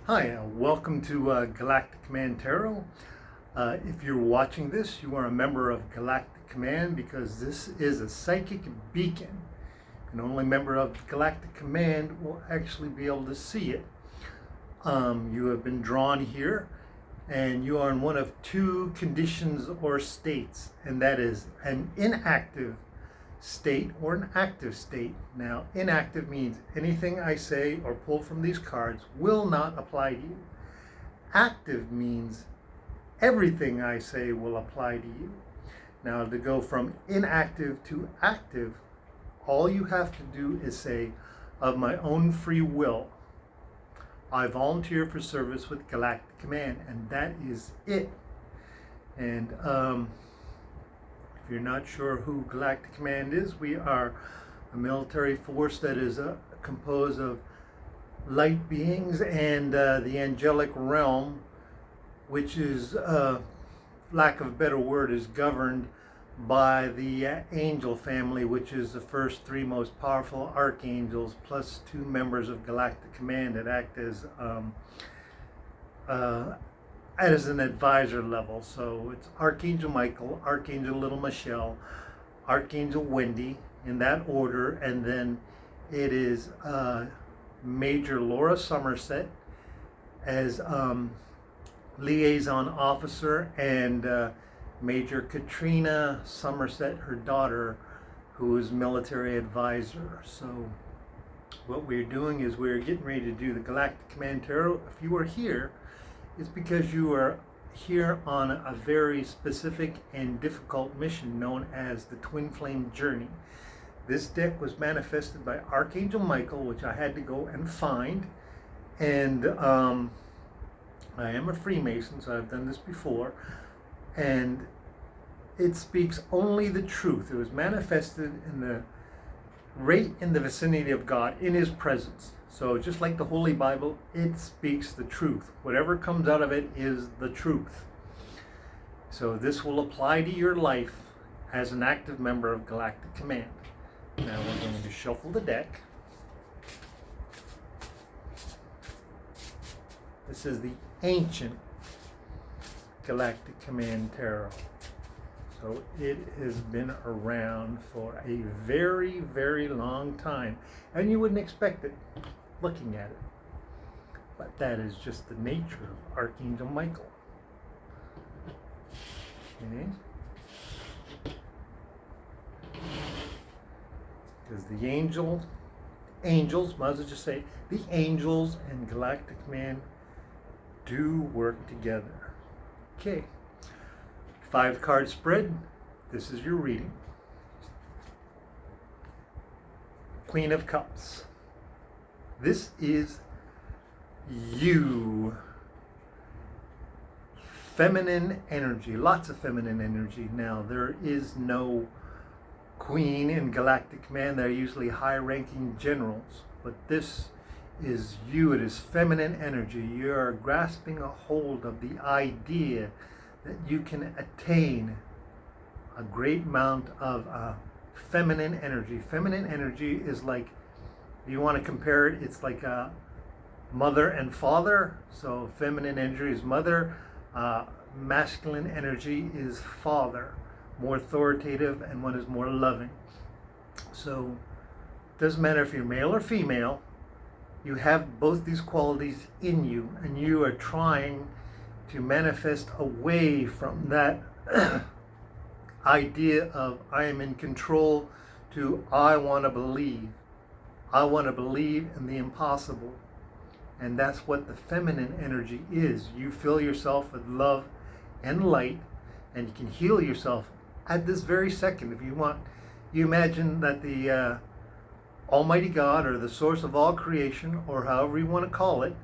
Hi, welcome to Galactic Command Tarot. If you're watching this, you are a member of Galactic Command because this is a psychic beacon. And only member of Galactic Command will actually be able to see it. You have been drawn here, and you are in one of two conditions or states, and that is an inactive state or an active state. Now, inactive means anything I say or pull from these cards will not apply to you. Active means everything I say will apply to you. Now, to go from inactive to active, all you have to do is say, of my own free will, I volunteer for service with Galactic Command, and that is it. And if you're not sure who Galactic Command is, we are a military force that is composed of light beings and the angelic realm, which is, lack of a better word, is governed by the angel family, which is the first three most powerful archangels, plus two members of Galactic Command that act as an advisor level. So it's Archangel Michael, Archangel Little Michelle, Archangel Wendy, in that order, and then it is Major Laura Somerset as liaison officer, and Major Katrina Somerset, her daughter, who is military advisor. So what we're doing is we're getting ready to do the Galactic Command Tarot. If you are here, it's because you are here on a very specific and difficult mission known as the Twinflame Journey. This deck was manifested by Archangel Michael, which I had to go and find. And I am a Freemason, so I've done this before. And it speaks only the truth. It was manifested right in the vicinity of God, in His presence. So just like the Holy Bible, it speaks the truth. Whatever comes out of it is the truth. So this will apply to your life as an active member of Galactic Command. Now we're going to shuffle the deck. This is the ancient Galactic Command Tarot. So it has been around for a very, very long time. And you wouldn't expect it looking at it. But that is just the nature of Archangel Michael. Okay. Because the angels, might as well just say, the angels and Galactic Command do work together. Okay. 5-card spread. This is your reading. Queen of Cups. This is you. Feminine energy, lots of feminine energy. Now, there is no queen in Galactic Command. They're usually high-ranking generals, but this is you. It is feminine energy. You are grasping a hold of the idea that you can attain a great amount of feminine energy. Feminine energy is like, if you want to compare it, it's like a mother and father. So feminine energy is mother, masculine energy is father, more authoritative, and one is more loving. So it doesn't matter if you're male or female, you have both these qualities in you, and you are trying to manifest away from that idea of I am in control to I want to believe. I want to believe in the impossible. And that's what the feminine energy is. You fill yourself with love and light, and you can heal yourself at this very second if you want. You imagine that the Almighty God, or the source of all creation, or however you want to call it,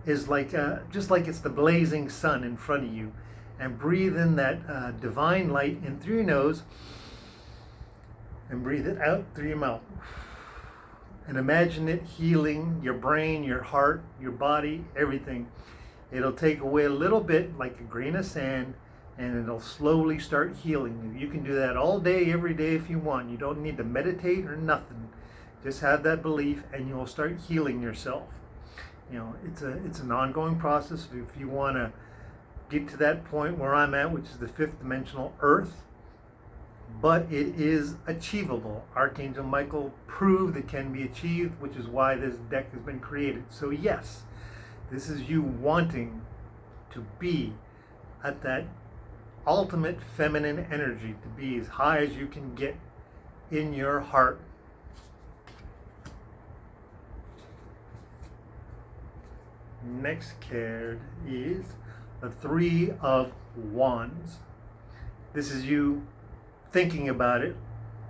is like just like it's the blazing sun in front of you, and breathe in that divine light in through your nose and breathe it out through your mouth, and imagine it healing your brain, your heart, your body, everything. It'll take away a little bit, like a grain of sand, and it'll slowly start healing you. You can do that all day, every day if you want. You don't need to meditate or nothing. Just have that belief, and you'll start healing yourself. You know, it's an ongoing process. If you want to get to that point where I'm at, which is the fifth dimensional Earth, but it is achievable. Archangel Michael proved it can be achieved, which is why this deck has been created. So yes, this is you wanting to be at that ultimate feminine energy, to be as high as you can get in your heart. Next card is the Three of Wands. This is you thinking about it,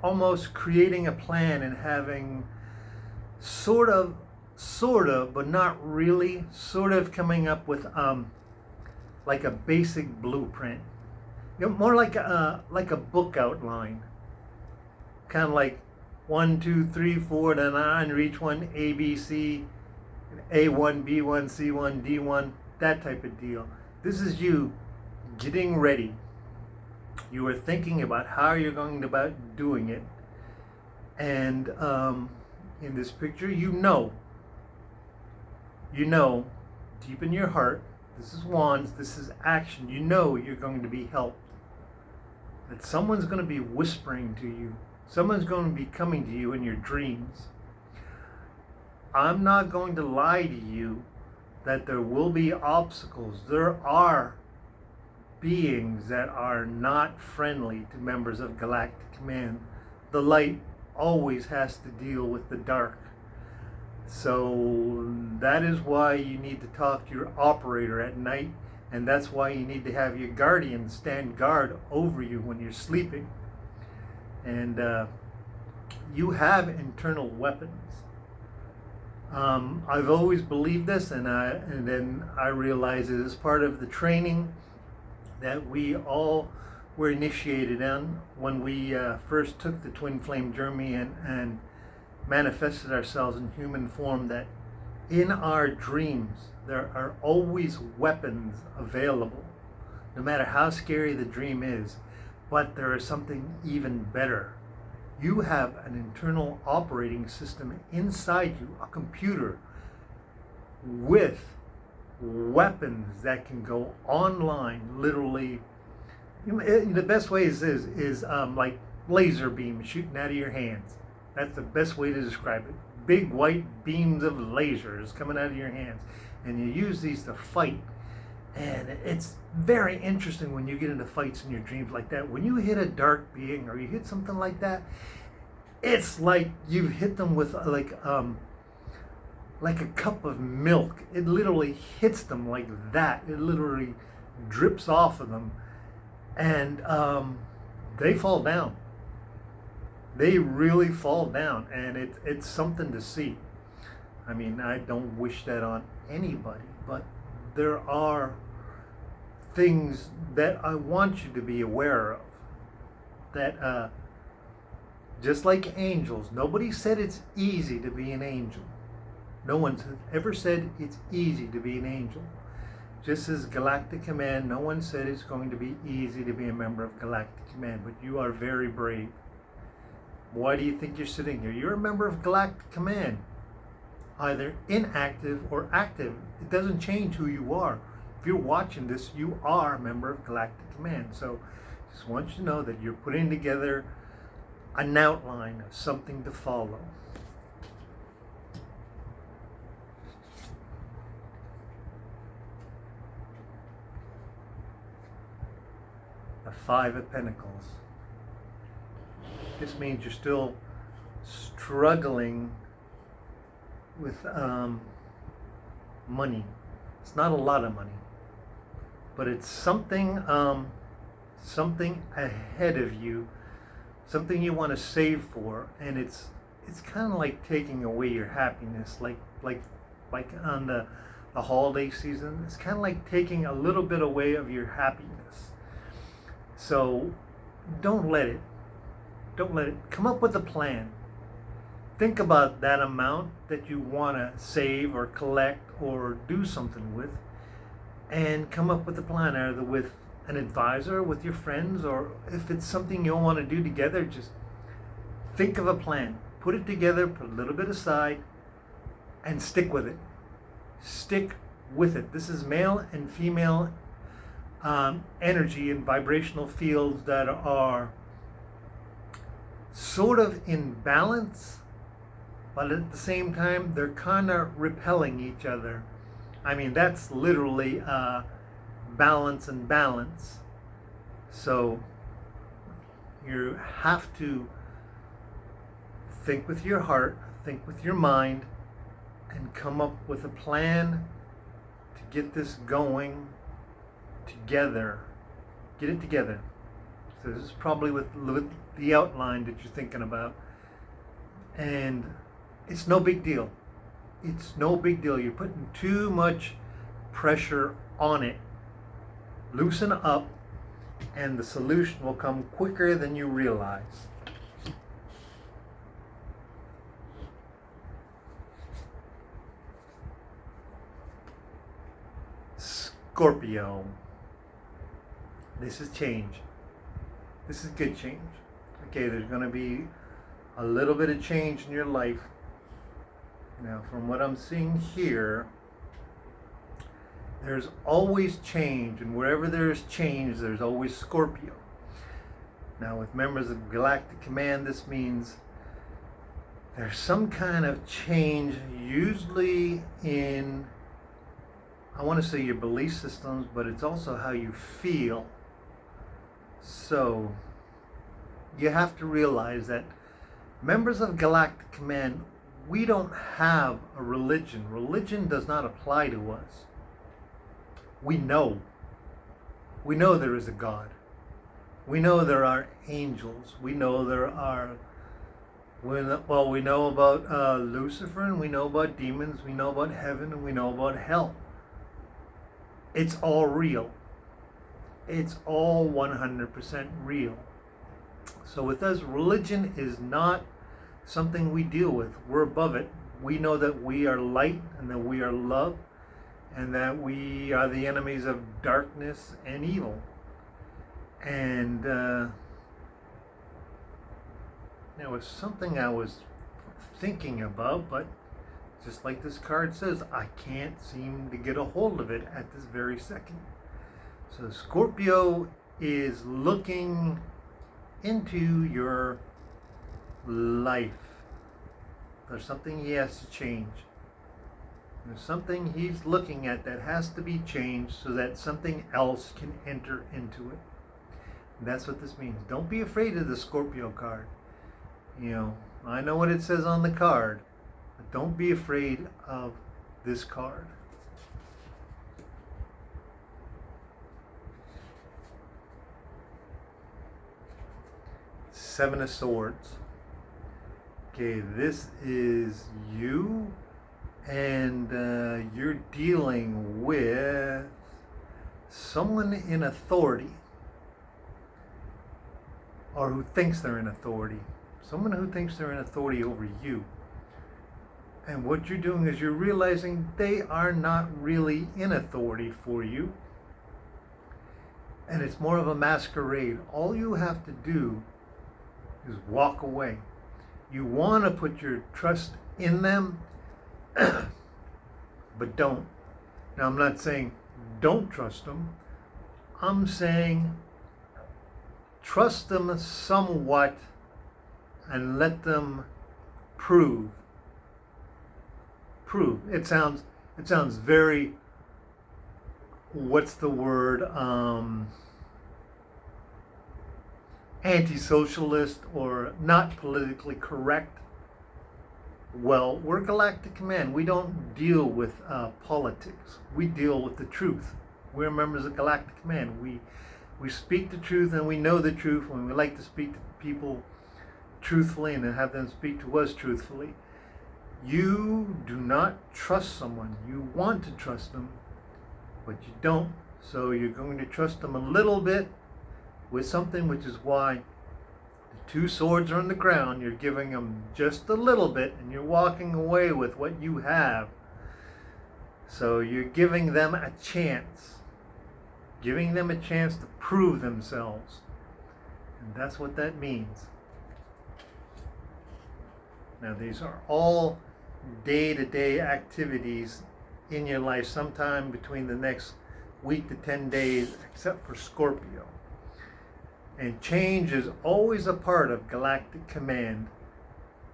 almost creating a plan and having sort of, but not really, sort of coming up with like a basic blueprint. You know, more like a book outline. Kind of like 1, 2, 3, 4, to 9, reach one, A, B, C, A1, B1, C1, D1, that type of deal. This is you getting ready. You are thinking about how you're going about doing it. And in this picture, you know, deep in your heart, this is wands, this is action. You know you're going to be helped. That someone's going to be whispering to you. Someone's going to be coming to you in your dreams. I'm not going to lie to you that there will be obstacles. There are beings that are not friendly to members of Galactic Command. The light always has to deal with the dark. So that is why you need to talk to your operator at night, and that's why you need to have your guardian stand guard over you when you're sleeping. And you have internal weapons. I've always believed this, and then I realized it as part of the training that we all were initiated in when we first took the Twinflame Journey and manifested ourselves in human form, that in our dreams there are always weapons available, no matter how scary the dream is. But there is something even better. You have an internal operating system inside you, a computer with weapons that can go online, literally. The best way is like laser beams shooting out of your hands. That's the best way to describe it. Big white beams of lasers coming out of your hands. And you use these to fight. And it's very interesting when you get into fights in your dreams like that. When you hit a dark being or you hit something like that, it's like you've hit them with like a cup of milk. It literally hits them like that. It literally drips off of them. And they fall down. They really fall down, and it's something to see. I mean, I don't wish that on anybody, but there are things that I want you to be aware of. That just like angels, nobody said it's easy to be an angel. No one's ever said it's easy to be an angel. Just as Galactic Command, no one said it's going to be easy to be a member of Galactic Command, but you are very brave. Why do you think you're sitting here? You're a member of Galactic Command, either inactive or active. It doesn't change who you are. If you're watching this, you are a member of Galactic Command. So just want you to know that you're putting together an outline of something to follow. The Five of Pentacles. This means you're still struggling with money. It's not a lot of money, but it's something ahead of you, something you want to save for, and it's kind of like taking away your happiness, like on the holiday season. It's kind of like taking a little bit away of your happiness. So don't let it. Come up with a plan. Think about that amount that you want to save or collect or do something with, and come up with a plan, either with an advisor, with your friends, or if it's something you'll want to do together, just think of a plan. Put it together, put a little bit aside, and stick with it. Stick with it. This is male and female energy and vibrational fields that are sort of in balance, but at the same time they're kind of repelling each other. I mean, that's literally balance and balance. So you have to think with your heart, think with your mind, and come up with a plan to get this going together. Get it together. So this is probably with the outline that you're thinking about. And it's no big deal. It's no big deal. You're putting too much pressure on it. Loosen up, and the solution will come quicker than you realize. Scorpio. This is change. This is good change. Okay, there's going to be a little bit of change in your life. Now, from what I'm seeing here, there's always change, and wherever there's change, there's always Scorpio. Now, with members of Galactic Command, this means there's some kind of change, usually in, I want to say your belief systems, but it's also how you feel. So, you have to realize that members of Galactic Command, we don't have a religion. Religion does not apply to us. We know. We know there is a God. We know there are angels. We know there are, well, we know about Lucifer, and we know about demons. We know about heaven, and we know about hell. It's all real. It's all 100% real. So with us, religion is not something we deal with. We're above it. We know that we are light and that we are love and that we are the enemies of darkness and evil. And there was something I was thinking about, but just like this card says, I can't seem to get a hold of it at this very second. So Scorpio is looking into your life. There's something he has to change. There's something he's looking at that has to be changed so that something else can enter into it. And that's what this means. Don't be afraid of the Scorpio card. You know, I know what it says on the card, but don't be afraid of this card. Seven of Swords. Okay, this is you, and you're dealing with someone in authority, or who thinks they're in authority. Someone who thinks they're in authority over you. And what you're doing is you're realizing they are not really in authority for you. And it's more of a masquerade. All you have to do is walk away. You want to put your trust in them, but don't. Now, I'm not saying don't trust them. I'm saying trust them somewhat and let them prove. It sounds very, what's the word, anti-socialist or not politically correct. Well, we're Galactic Command. We don't deal with politics. We deal with the truth. We're members of Galactic Command. We speak the truth, and we know the truth, and we like to speak to people truthfully and have them speak to us truthfully. You do not trust someone. You want to trust them, but you don't. So you're going to trust them a little bit with something, which is why the two swords are on the ground. You're giving them just a little bit, and you're walking away with what you have. So you're giving them a chance. Giving them a chance to prove themselves. And that's what that means. Now, these are all day-to-day activities in your life sometime between the next week to 10 days, except for Scorpio. And change is always a part of Galactic Command.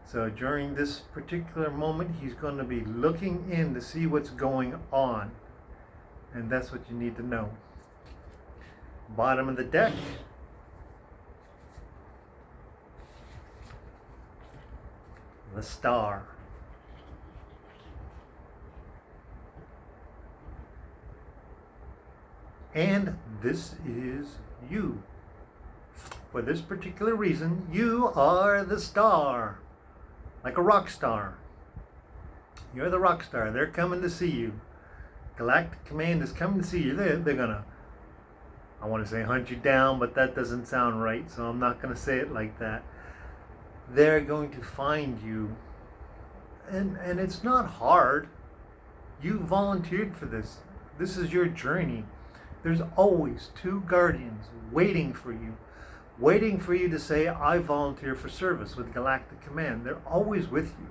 So during this particular moment, he's going to be looking in to see what's going on. And that's what you need to know. Bottom of the deck. The Star. And this is you. For this particular reason, you are the star. Like a rock star. You're the rock star. They're coming to see you. Galactic Command is coming to see you. They're gonna, I want to say hunt you down, but that doesn't sound right, so I'm not going to say it like that. They're going to find you. And it's not hard. You volunteered for this. This is your journey. There's always two guardians waiting for you to say, I volunteer for service with Galactic Command. They're always with you.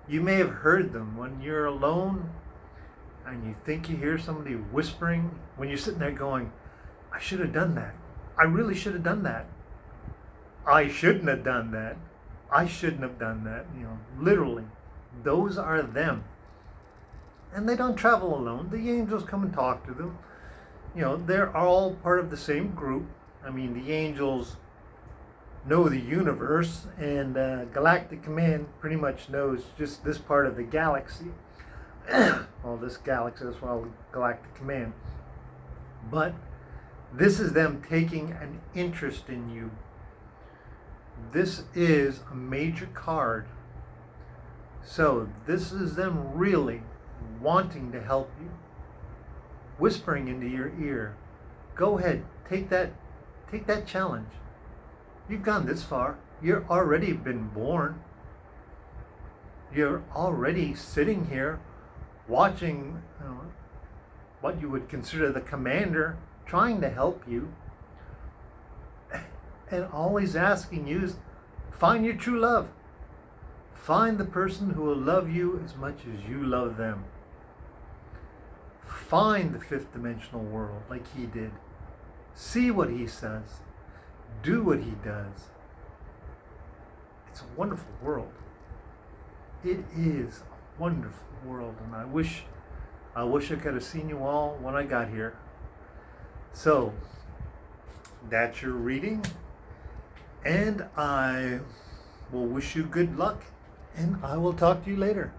You may have heard them when you're alone and you think you hear somebody whispering, when you're sitting there going, I should have done that. I really should have done that. I shouldn't have done that. I shouldn't have done that. Literally, those are them. And they don't travel alone. The angels come and talk to them. They're all part of the same group. I mean, the angels know the universe, and Galactic Command pretty much knows just this part of the galaxy. Well, this galaxy is called Galactic Command. But this is them taking an interest in you. This is a major card. So this is them really wanting to help you. Whispering into your ear, go ahead, take that challenge. You've gone this far. You're already been born. You're already sitting here watching what you would consider the commander trying to help you. And all he's asking you is find your true love. Find the person who will love you as much as you love them. Find the fifth dimensional world like he did. See what he says. Do what he does. It's a wonderful world. It is a wonderful world, and I wish I could have seen you all when I got here. So, that's your reading, and I will wish you good luck, and I will talk to you later.